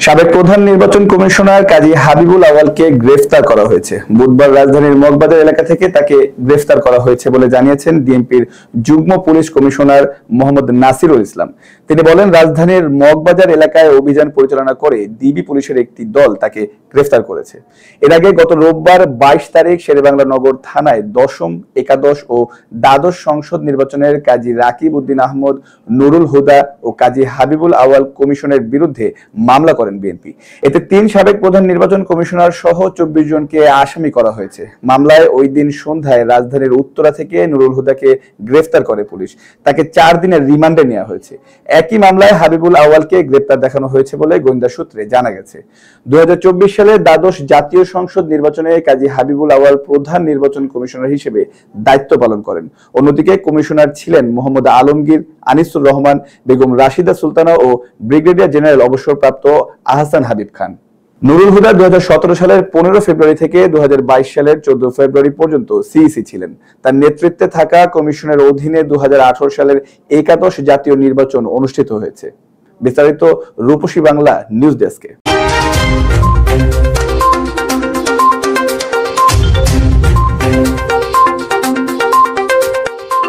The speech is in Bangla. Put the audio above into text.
সাবেক প্রধান নির্বাচন কমিশনার কাজী হাবিবুল আওয়ালকে গ্রেফতার করা হয়েছে। বুধবার রাজধানীর মগবাজার এলাকা থেকে তাকে গ্রেফতার করা হয়েছে বলে জানিয়েছেন বিএনপির যুগ্ম পুলিশ কমিশনার মোহাম্মদ নাসিরুল ইসলাম। তিনি বলেন, রাজধানীর মগবাজার এলাকায় অভিযান পরিচালনা করে ডিবি পুলিশের একটি দল তাকে গ্রেফতার করেছে। এর আগে গত রোববার 22 তারিখ শেরেবাংলা নগর থানায় দশম, একাদশ ও দ্বাদশ সংসদ নির্বাচনের কাজী রাকিব উদ্দিন আহমদ, নুরুল হুদা ও কাজী হাবিবুল আওয়াল কমিশনের বিরুদ্ধে মামলা করেন বিএনপি। এতে 3 সাবেক প্রধান নির্বাচন কমিশনার সহ 24 জনকে আসামি করা হয়েছে। মামলায় ওই দিন সন্ধ্যায় রাজধানীর উত্তরা থেকে নুরুল হুদাকে গ্রেফতার করে পুলিশ। তাকে 4 দিনের রিমান্ডে নেওয়া হয়েছে। একই মামলায় হাবিবুল আওয়ালকে গ্রেফতার দেখানো হয়েছে বলে গোয়েন্দা সূত্রে জানা গেছে। 2024 সালে দ্বাদশ জাতীয় সংসদ নির্বাচনে কাজী হাবিবুল আওয়াল প্রধান নির্বাচন কমিশনার হিসেবে দায়িত্ব পালন করেন। অন্যদিকে কমিশনার ছিলেন মোহাম্মদ আলমগীর, আনিসুর রহমান, বেগম রাশিদা সুলতানা ও ব্রিগেডিয়ার জেনারেল অবসরপ্রাপ্ত আহসান হাবিব খান। নুরুল হুদা 2017 সালের 15 ফেব্রুয়ারি থেকে 2022 সালের 14 ফেব্রুয়ারি পর্যন্ত সিইসি ছিলেন। তার নেতৃত্বে থাকা কমিশনের অধীনে 2018 সালের একাদশ জাতীয় নির্বাচন অনুষ্ঠিত হয়েছে। বিস্তারিত রূপসী বাংলা নিউজ ডেস্কে।